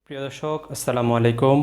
প্রিয় দর্শক, আসসালামু আলাইকুম।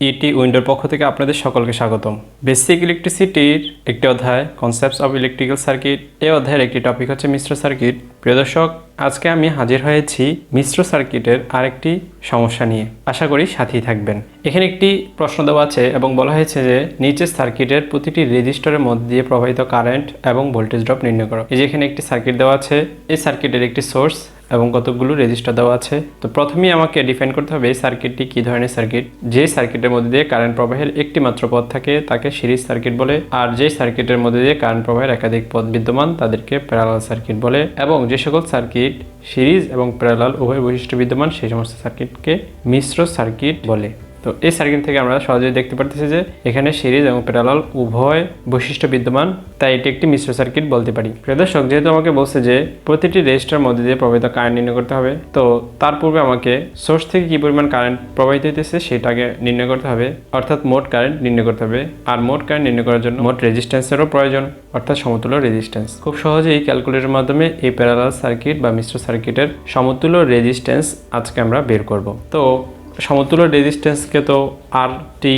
ইটি উইন্ডোর পক্ষ থেকে আপনাদের সকলকে স্বাগতম। বেসিক ইলেকট্রিসিটির একটি অধ্যায়, কনসেপ্টস অফ ইলেকট্রিক্যাল সার্কিট। এই অধ্যায়ের একটি টপিক হচ্ছে মিশ্র সার্কিট। প্রিয় দর্শক, আজকে আমি হাজির হয়েছি মিশ্র সার্কিটের আরেকটি সমস্যা নিয়ে। আশা করি সাথেই থাকবেন। এখানে একটি প্রশ্ন দেওয়া আছে এবং বলা হয়েছে যে নিচের সার্কিটের প্রতিটি রেজিস্টরের মধ্যে দিয়ে প্রবাহিত কারেন্ট এবং ভোল্টেজ ড্রপ নির্ণয় করো। এই যে এখানে একটি সার্কিট দেওয়া আছে, এই সার্কিটের একটি সোর্স এবং কতগুলো রেজিস্টার দেওয়া আছে। তো প্রথমেই আমাকে ডিফাইন করতে হবে এই সার্কিটটি কী ধরনের সার্কিট। যে সার্কিটের মধ্যে দিয়ে কারেন্ট প্রবাহের একটি মাত্র পথ থাকে তাকে সিরিজ সার্কিট বলে, আর যে সার্কিটের মধ্যে দিয়ে কারেন্ট প্রবাহের একাধিক পথ বিদ্যমান তাদেরকে প্যারালাল সার্কিট বলে, এবং যে সকল সার্কিট সিরিজ এবং প্যারালাল উভয় বৈশিষ্ট্য বিদ্যমান সেই সমস্ত সার্কিটকে মিশ্র সার্কিট বলে। তো এই সার্কিট থেকে আমরা সহজেই দেখতে পারতেছি যে এখানে সিরিজ এবং প্যারালাল উভয় বৈশিষ্ট্য বিদ্যমান, তাই এটি একটি মিশ্র সার্কিট বলতে পারি। প্রিয় দর্শক, যেহেতু আমাকে বলছে যে প্রতিটি রেজিস্টারের মধ্যে দিয়ে প্রবাহিত কারেন্ট নির্ণয় করতে হবে, তো তার পূর্বে আমাকে সোর্স থেকে কী পরিমাণ কারেন্ট প্রবাহিত হইতেছে সেটাকে নির্ণয় করতে হবে, অর্থাৎ মোট কারেন্ট নির্ণয় করতে হবে। আর মোট কারেন্ট নির্ণয় করার জন্য মোট রেজিস্ট্যান্সেরও প্রয়োজন, অর্থাৎ সমতুল্য রেজিস্ট্যান্স। খুব সহজেই ক্যালকুলেটরের মাধ্যমে এই প্যারালাল সার্কিট বা মিশ্র সার্কিটের সমতুল্য রেজিস্ট্যান্স আজকে আমরা বের করব। তো সমতুল্য রেজিস্ট্যান্সকে তো আর টি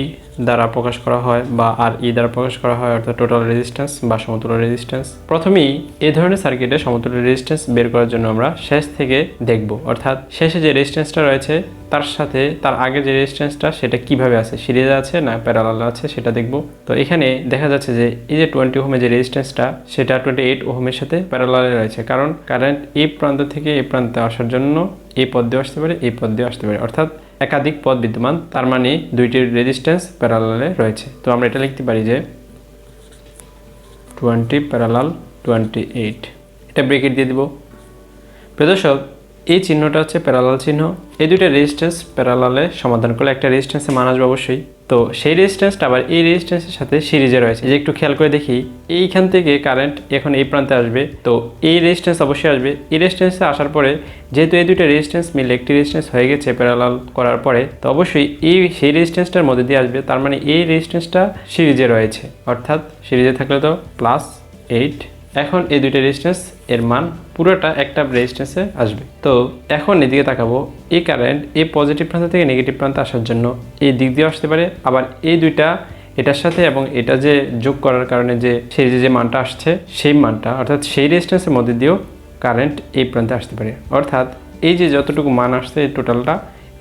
দ্বারা প্রকাশ করা হয় বা আর ই দ্বারা প্রকাশ করা হয়, অর্থাৎ টোটাল রেজিস্ট্যান্স বা সমতুল্য রেজিস্ট্যান্স। প্রথমেই এই ধরনের সার্কিটে সমতুল্য রেজিস্ট্যান্স বের করার জন্য আমরা শেষ থেকে দেখব, অর্থাৎ শেষে যে রেজিস্ট্যান্সটা রয়েছে তার সাথে তার আগে যে রেজিস্ট্যান্সটা সেটা কিভাবে আছে, সিরিজে আছে না প্যারালালে আছে সেটা দেখব। তো এখানে দেখা যাচ্ছে যে এই যে 20 ওহমের যে রেজিস্ট্যান্সটা সেটা 28 ওহমের সাথে প্যারালালে রয়েছে, কারণ কারেন্ট এই প্রান্ত থেকে এই প্রান্তে আসার জন্য এই পথ দিয়ে আসতে পারে, এই পথ দিয়ে আসতে পারে, অর্থাৎ একাধিক পথ বিদ্যমান, তার মানে দুইটি রেজিস্ট্যান্স প্যারালালে রয়েছে। তো আমরা এটা লিখতে পারি যে 20 প্যারালাল 28, এটা ব্রেকেট দিয়ে দিব। প্রিয় দর্শক, এই চিহ্নটা হচ্ছে প্যারালাল চিহ্ন। এই দুইটা রেজিস্ট্যান্স প্যারালালে সমাধান করলে একটা রেজিস্ট্যান্সে মান আসবে অবশ্যই। তো সেই রেজিস্ট্যান্সটা আবার এই রেজিস্ট্যান্সের সাথে সিরিজে রয়েছে। যে একটু খেয়াল করে দেখি, এইখান থেকে কারেন্ট এখন এই প্রান্তে আসবে, তো এই রেজিস্ট্যান্স অবশ্যই আসবে। এই রেজিস্ট্যান্সে আসার পরে যেহেতু এই দুইটা রেজিস্ট্যান্স মিলে একটি রেজিস্ট্যান্স হয়ে গেছে প্যারালাল করার পরে, তো অবশ্যই সেই রেজিস্ট্যান্সটার মধ্যে দিয়ে আসবে, তার মানে এই রেজিস্ট্যান্সটা সিরিজে রয়েছে, অর্থাৎ সিরিজে থাকলে তো +8। এখন এই দুইটা রেজিস্ট্যান্স এর মান পুরোটা একটা রেজিস্ট্যান্সে আসবে। তো এখন এদিকে তাকাবো, এই কারেন্ট এই পজিটিভ প্রান্ত থেকে নেগেটিভ প্রান্তে আসার জন্য এই দিক দিয়ে আসতে পারে, আবার এই দুইটা এটার সাথে এবং এটা যে যোগ করার কারণে যে সিরিজে যে মানটা আসছে সেই মানটা, অর্থাৎ সেই রেজিস্ট্যান্সের মধ্যে দিয়েও কারেন্ট এই প্রান্তে আসতে পারে, অর্থাৎ এই যে যতটুকু মান আসছে এই টোটালটা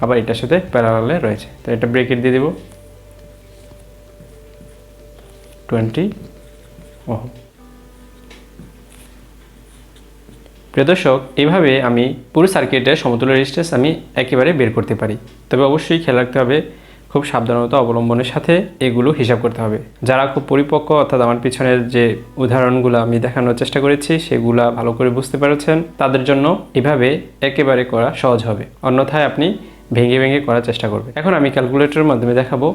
আবার এটার সাথে প্যারালালে রয়েছে। তো এটা ব্রেকেট দিয়ে দেব 20 ওহম। প্রিয় দর্শক, এইভাবে আমি পুরো সার্কিটের সমতুল্য রেজিস্ট্যান্স আমি একেবারে বের করতে পারি। তবে অবশ্যই খেয়াল রাখতে হবে, খুব সাবধানতা অবলম্বনের সাথে এগুলো হিসাব করতে হবে। যারা খুব পরিপক্ক, অর্থাৎ আমার পিছনের যে উদাহরণগুলো আমি দেখানোর চেষ্টা করেছি সেগুলা ভালো করে বুঝতে পেরেছেন, তাদের জন্য এভাবে একেবারে করা সহজ হবে, অন্যথায় আপনি ভেঙে ভেঙে করার চেষ্টা করবেন। এখন আমি ক্যালকুলেটরের মাধ্যমে দেখাবো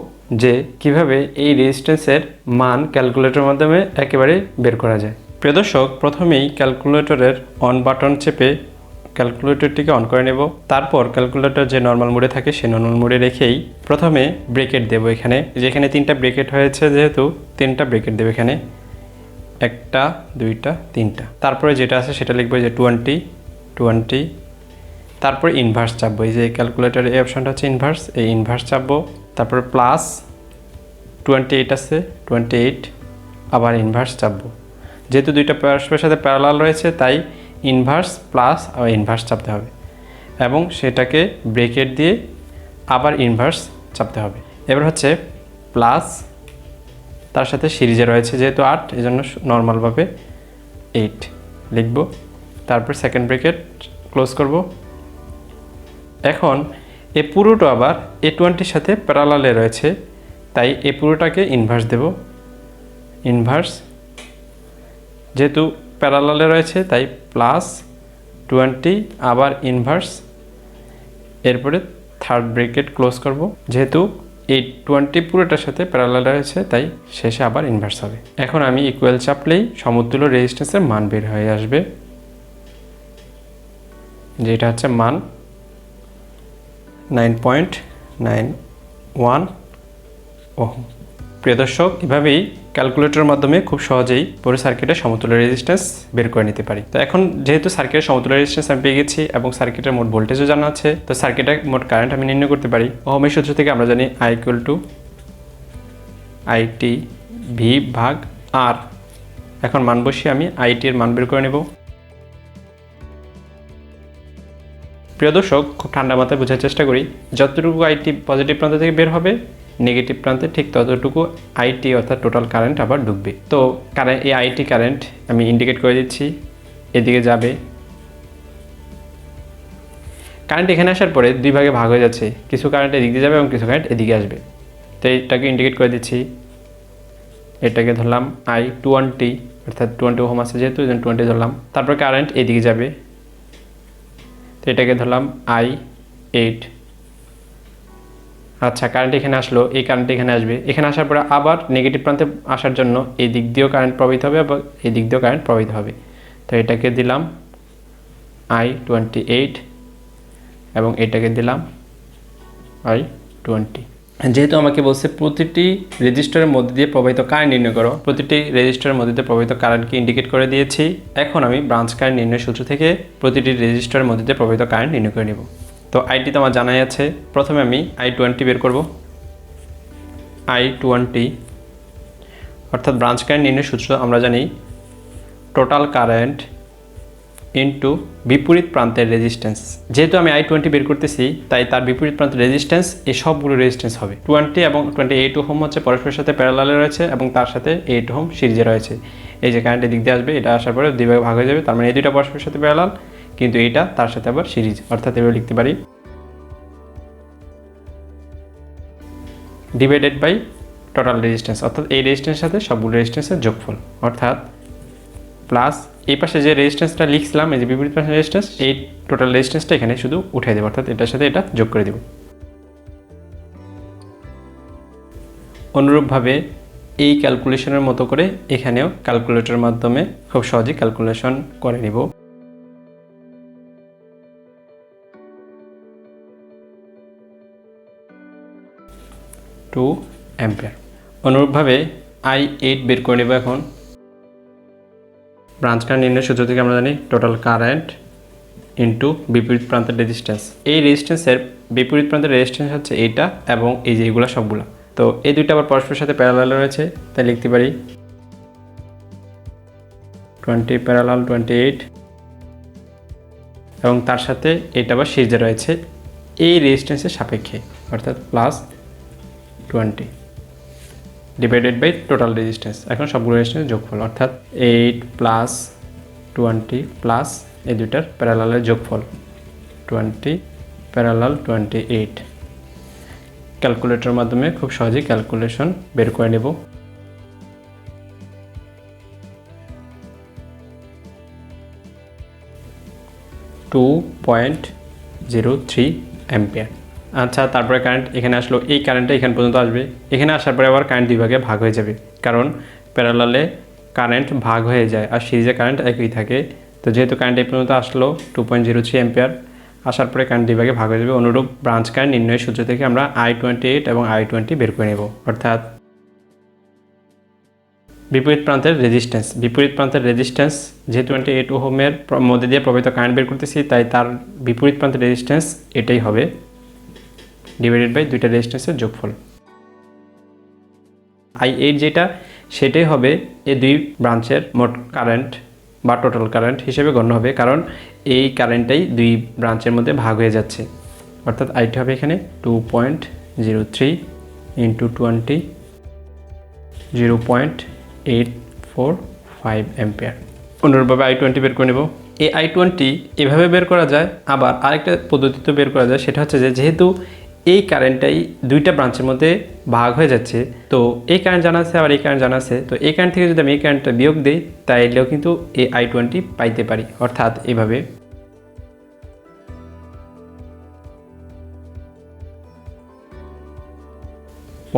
যে কিভাবে এই রেজিস্ট্যান্সের মান ক্যালকুলেটরের মাধ্যমে একেবারে বের করা যায়। প্রিয় দর্শক, প্রথমেই ক্যালকুলেটরের অন বাটন চেপে ক্যালকুলেটরটিকে অন করে নেব। তারপর ক্যালকুলেটর যে নর্মাল মোডে থাকে সেই নর্মাল মোডে রেখেই প্রথমে ব্রেকেট দেব। এখানে যেখানে 3টা ব্রেকেট হয়েছে, যেহেতু 3টা ব্রেকেট দেব এখানে, 1টা 2টা 3টা। তারপরে যেটা আছে সেটা লিখবো যে 20, তারপরে ইনভার্স চাপবো। এই যে ক্যালকুলেটরের এই অপশনটা হচ্ছে ইনভার্স, এই ইনভার্স চাপবো। তারপরে +28 আছে, 28 আবার ইনভার্স চাপবো। যেহেতু দুইটা পরস্পরের সাথে প্যারালাল রয়েছে তাই ইনভার্স প্লাস আর ইনভার্স চাপতে হবে, এবং সেটাকে ব্রেকেট দিয়ে আবার ইনভার্স চাপতে হবে। এবার হচ্ছে প্লাস, তার সাথে সিরিজে রয়েছে যেহেতু 8, এই জন্য নর্মালভাবে 8 লিখব। তারপর সেকেন্ড ব্রেকেট ক্লোজ করব। এখন এই পুরোটা আবার এই 20-র সাথে প্যারালালে রয়েছে, তাই এই পুরোটাকে ইনভার্স দেব। ইনভার্স যেহেতু প্যারালালে রয়েছে তাই +20 আবার ইনভার্স, এরপরে থার্ড ব্রেকেট ক্লোজ করব। যেহেতু এই 20 পুরোটার সাথে প্যারালালে রয়েছে তাই শেষে আবার ইনভার্স হবে। এখন আমি ইকুয়াল চাপলেই সমতুল্য রেজিস্ট্যান্সের মান বের হয়ে আসবে, যেটা হচ্ছে মান 9.91 ওহম। প্রিয় দর্শক, এভাবেই ক্যালকুলেটরের মাধ্যমে খুব সহজেই পুরো সার্কিটের সমতুল্য রেজিস্ট্যান্স বের করে নিতে পারি। তো এখন যেহেতু সার্কিটের সমতুল্য রেজিস্ট্যান্স আমি পেয়ে গেছি এবং সার্কিটের মোট ভোল্টেজও জানা আছে, তো সার্কিটের মোট কারেন্ট আমি নির্ণয় করতে পারি। ওহমের সূত্র থেকে আমরা জানি I = IT V/R। এখন মান বসিয়ে আমি IT এর মান বের করে নেব। প্রিয় দর্শক, খুব ঠান্ডা মাথায় বোঝার চেষ্টা করি, যতটুকু IT পজিটিভ প্রান্ত থেকে বের হবে নেগেটিভ প্রান্তে ঠিক ততটুকু IT অর্থাৎ টোটাল কারেন্ট আবার ঢুকবে। তো এই IT কারেন্ট আমি ইন্ডিকেট করে দিচ্ছি, এদিকে যাবে। কারেন্ট এখানে আসার পরে দুই ভাগে ভাগ হয়ে যাচ্ছে, কিছু কারেন্ট এদিক দিয়ে যাবে এবং কিছু কারেন্ট এদিকে আসবে। তো এটাকে ইন্ডিকেট করে দিচ্ছি, এটাকে ধরলাম I20 অর্থাৎ 20 ওহম আছে যেহেতু 20 ধরলাম। তারপর কারেন্ট এদিকে যাবে, তো এটাকে ধরলাম I8। আচ্ছা, কারেন্ট এখানে আসলো, এই কারেন্ট এখানে আসবে, এখানে আসার পরে আবার নেগেটিভ প্রান্তে আসার জন্য এই দিক দিয়েও কারেন্ট প্রবাহিত হবে এবং এই দিক দিয়েও কারেন্ট প্রবাহিত হবে। তো এটাকে দিলাম I28 এবং এটাকে দিলাম I20। যেহেতু আমাকে বলছে প্রতিটি রেজিস্টারের মধ্যে দিয়ে প্রবাহিত কারেন্ট নির্ণয় করো, প্রতিটি রেজিস্টারের মধ্যে দিয়ে প্রবাহিত কারেন্টকে ইন্ডিকেট করে দিয়েছি। এখন আমি ব্রাঞ্চ কারেন্ট নির্ণয় সূত্র থেকে প্রতিটি রেজিস্টারের মধ্যে দিয়ে প্রবাহিত কারেন্ট নির্ণয় করে নেব। তো আইটি তো আমার জানাই আছে। প্রথমে আমি I20 বের করব। I20 অর্থাৎ ব্রাঞ্চ কারেন্ট নির্ণয় সূত্র আমরা জানি টোটাল কারেন্ট ইনটু বিপরীত প্রান্তের রেজিস্ট্যান্স। যেহেতু আমি I20 বের করতেছি তাই তার বিপরীত প্রান্তের রেজিস্ট্যান্স এই সবগুলো রেজিস্ট্যান্স হবে। 20 এবং 28 ওহম হচ্ছে পরস্পরের সাথে প্যারালালে রয়েছে এবং তার সাথে 8 ওহম সিরিজে রয়েছে। এই যে কারেন্টের দিক দিয়ে আসবে, এটা আসার পরে দুই ভাগে ভাগ হয়ে যাবে, তার মানে এই দুইটা পরস্পরের সাথে প্যারালাল, কিন্তু এটা তার সাথে আবার সিরিজ, অর্থাৎ এভাবে লিখতে পারি ডিভাইডেড বাই টোটাল রেজিস্ট্যান্স, অর্থাৎ এই রেজিস্ট্যান্সের সাথে সবগুলো রেজিস্ট্যান্সের যোগফল, অর্থাৎ প্লাস এই পাশে যে রেজিস্ট্যান্সটা লিখছিলাম এই যে বিপরীত পাশের রেজিস্ট্যান্স, এই টোটাল রেজিস্ট্যান্সটা এখানে শুধু উঠিয়ে দেবো, অর্থাৎ এটার সাথে এটা যোগ করে দেব। অনুরূপভাবে এই ক্যালকুলেশনের মতো করে এখানেও ক্যালকুলেটরের মাধ্যমে খুব সহজেই ক্যালকুলেশন করে নিব। অ্যাম্পিয়ার। অনুরূপভাবে I8 বের করে নেব। এখন ব্রাঞ্চ কারেন্ট নির্ণয় সূত্র থেকে আমরা জানি টোটাল কারেন্ট ইনটু বিপরীত প্রান্তের রেজিস্ট্যান্স। এই রেজিস্ট্যান্সের বিপরীত প্রান্তের রেজিস্ট্যান্স হচ্ছে এইটা এবং এই যে এগুলো সবগুলো। তো এই দুইটা আবার পরস্পরের সাথে প্যারালাল রয়েছে, তাই লিখতে পারি 20 প্যারালাল 28 এবং তার সাথে এটা আবার সিরিজে রয়েছে এই রেজিস্ট্যান্সের সাপেক্ষে, অর্থাৎ plus 20 divided by total resistance. এখন সবগুলো রেজিস্ট্যান্স যোগফল, অর্থাৎ 8 প্লাস 20 প্লাস এই দুইটার প্যারালালের যোগফল 20 প্যারালাল 28। ক্যালকুলেটরের মাধ্যমে খুব সহজেই ক্যালকুলেশন বের করে নেব। (2.03 অ্যাম্পিয়ার। আচ্ছা, তারপরে কারেন্ট এখানে আসলো, এই কারেন্টটা এখান পর্যন্ত আসবে, এখানে আসার পরে আবার কারেন্ট দুই ভাগে ভাগ হয়ে যাবে, কারণ প্যারালালে কারেন্ট ভাগ হয়ে যায় আর সিরিজে কারেন্ট একই থাকে। তো যেহেতু কারেন্ট এই পর্যন্ত আসলো 2.03 অ্যাম্পিয়ার, আসার পরে কারেন্ট দুই ভাগে ভাগ হয়ে যাবে। অনুরূপ ব্রাঞ্চ কারেন্ট নির্ণয়ের সূত্র থেকে আমরা I28 এবং I20 বের করে নেব, অর্থাৎ বিপরীত প্রান্তের রেজিস্ট্যান্স যেহেতু 28 ওহমের মধ্যে দিয়ে প্রবাহিত কারেন্ট বের করতেছি, তাই তার বিপরীত প্রান্তের রেজিস্ট্যান্স এটাই হবে ডিভাইডেড বাই দুইটা রেজিস্ট্যান্সের যোগফল। I8 যেটা সেটাই হবে এই দুই ব্রাঞ্চের মোট কারেন্ট বা টোটাল কারেন্ট হিসেবে গণ্য হবে, কারণ এই কারেন্টটাই দুই ব্রাঞ্চের মধ্যে ভাগ হয়ে যাচ্ছে, অর্থাৎ আইটি হবে এখানে 2.03 ইন্টু 20 0.845 অ্যাম্পিয়ার। অনুরূপভাবে I20 বের করে নেব। এই I20 এভাবে বের করা যায়, আবার আরেকটা পদ্ধতিতে বের করা যায়, সেটা হচ্ছে যেহেতু এই কারেন্টটাই দুইটা ব্রাঞ্চের মধ্যে ভাগ হয়ে যাচ্ছে, তো এই কারেন্ট জানা আছে আবার এই কারেন্ট জানা আছে, তো এই কারেন্ট থেকে যদি আমি এই কারেন্টটা বিয়োগ দিই তাইলেও কিন্তু এই I20 পাইতে পারি, অর্থাৎ এভাবে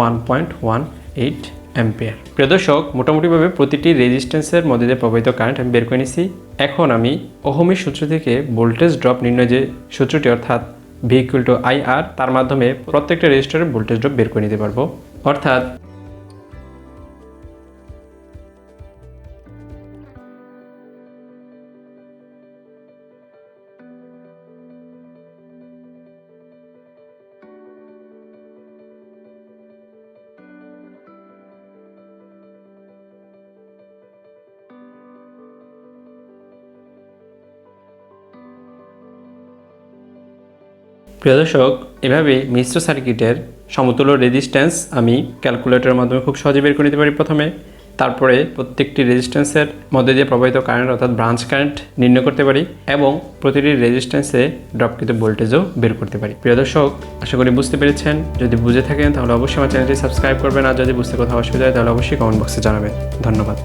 (1.18 অ্যাম্পিয়ার। প্রিয় দর্শক, মোটামুটিভাবে প্রতিটি রেজিস্ট্যান্সের মধ্যে দিয়ে প্রবাহিত কারেন্ট আমি বের করে নিছি। এখন আমি ওহমের সূত্র থেকে ভোল্টেজ ড্রপ নির্ণয় যে সূত্রটি, অর্থাৎ V = IR, তার মাধ্যমে প্রত্যেকটা রেজিস্টারের ভোল্টেজ ড্রপ বের করে নিতে পারবো। অর্থাৎ প্রিয় দর্শক, এভাবে মিশ্র সার্কিটের সমতুল্য রেজিস্ট্যান্স আমি ক্যালকুলেটরের মাধ্যমে খুব সহজে বের করে নিতে পারি প্রথমে। তারপরে প্রত্যেকটি রেজিস্ট্যান্সের মধ্যে দিয়ে প্রবাহিত কারেন্ট অর্থাৎ ব্রাঞ্চ কারেন্ট নির্ণয় করতে পারি এবং প্রতিটি রেজিস্ট্যান্সে ড্রপকৃত ভোল্টেজও বের করতে পারি। প্রিয় দর্শক, আশা করি বুঝতে পেরেছেন। যদি বুঝে থাকেন তাহলে অবশ্যই আমার চ্যানেলটি সাবস্ক্রাইব করবেন, আর যদি বুঝতে কোথাও অসুবিধা হয় তাহলে অবশ্যই কমেন্ট বক্সে জানাবেন। ধন্যবাদ।